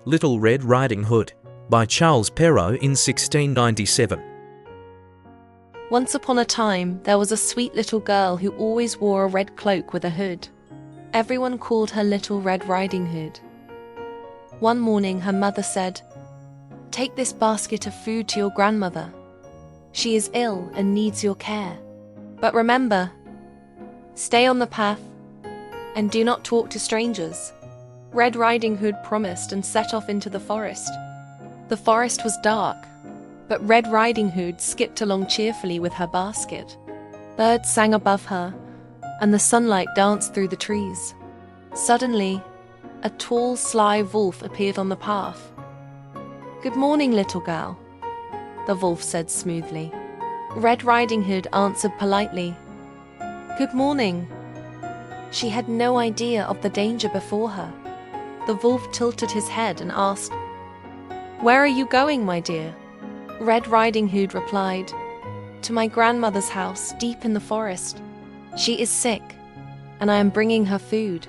Little Red Riding Hood by Charles Perrault in 1697. Once upon a time, there was a sweet little girl who always wore a red cloak with a hood. Everyone called her Little Red Riding Hood. One morning, her mother said, "Take this basket of food to your grandmother. She is ill and needs your care. But remember, stay on the path and do not talk to strangers." Red Riding Hood promised and set off into the forest. The forest was dark, but Red Riding Hood skipped along cheerfully with her basket. Birds sang above her, and the sunlight danced through the trees. Suddenly, a tall, sly wolf appeared on the path. "Good morning, little girl," the wolf said smoothly. Red Riding Hood answered politely, "Good morning." She had no idea of the danger before her. The wolf tilted his head and asked, "Where are you going, my dear?" Red Riding Hood replied, "To my grandmother's house deep in the forest. She is sick, and I am bringing her food."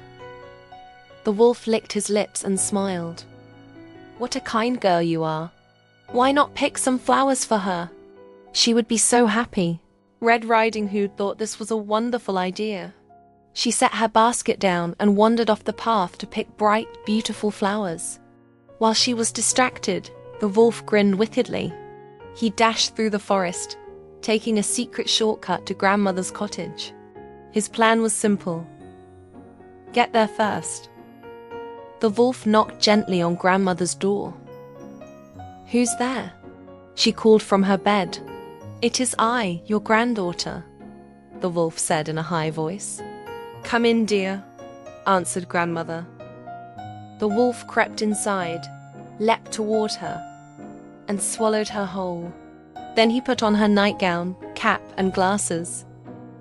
The wolf licked his lips and smiled. "What a kind girl you are. Why not pick some flowers for her? She would be so happy." Red Riding Hood thought this was a wonderful idea. She set her basket down and wandered off the path to pick bright, beautiful flowers. While she was distracted, the wolf grinned wickedly. He dashed through the forest, taking a secret shortcut to grandmother's cottage. His plan was simple. Get there first. The wolf knocked gently on grandmother's door. "Who's there?" she called from her bed. "It is I, your granddaughter," the wolf said in a high voice. "Come in, dear," answered grandmother. The wolf crept inside, leapt toward her, and swallowed her whole. Then he put on her nightgown, cap, and glasses.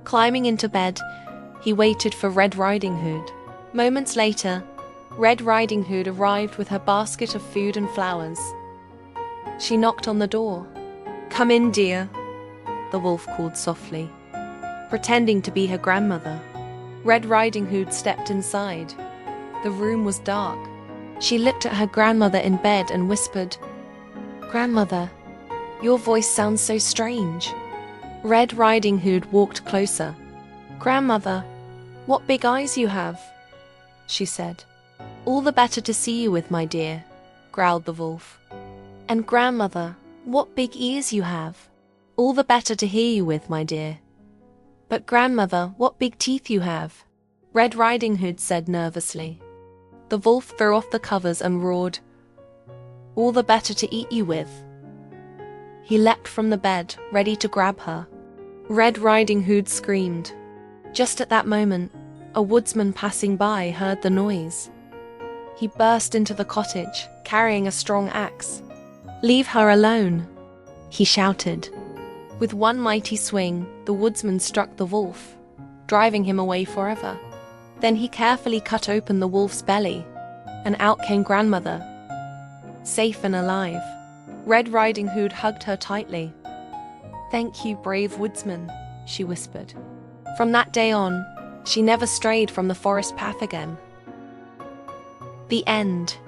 Climbing into bed, he waited for Red Riding Hood. Moments later, Red Riding Hood arrived with her basket of food and flowers. She knocked on the door. "Come in, dear," the wolf called softly, pretending to be her grandmother. Red Riding Hood stepped inside. The room was dark. She looked at her grandmother in bed and whispered, "Grandmother, your voice sounds so strange." Red Riding Hood walked closer. "Grandmother, what big eyes you have," she said. "All the better to see you with, my dear," growled the wolf. "And grandmother, what big ears you have." "All the better to hear you with, my dear." "But grandmother, what big teeth you have," Red Riding Hood said nervously. The wolf threw off the covers and roared, "All the better to eat you with." He leapt from the bed, ready to grab her. Red Riding Hood screamed. Just at that moment, a woodsman passing by heard the noise. He burst into the cottage, carrying a strong axe. "Leave her alone," he shouted. With one mighty swing, the woodsman struck the wolf, driving him away forever. Then he carefully cut open the wolf's belly, and out came grandmother, safe and alive. Red Riding Hood hugged her tightly. "Thank you, brave woodsman," she whispered. From that day on, she never strayed from the forest path again. The end.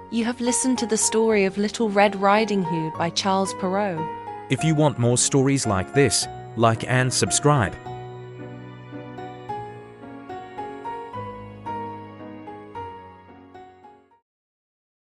You have listened to the story of Little Red Riding Hood by Charles Perrault. If you want more stories like this, like and subscribe.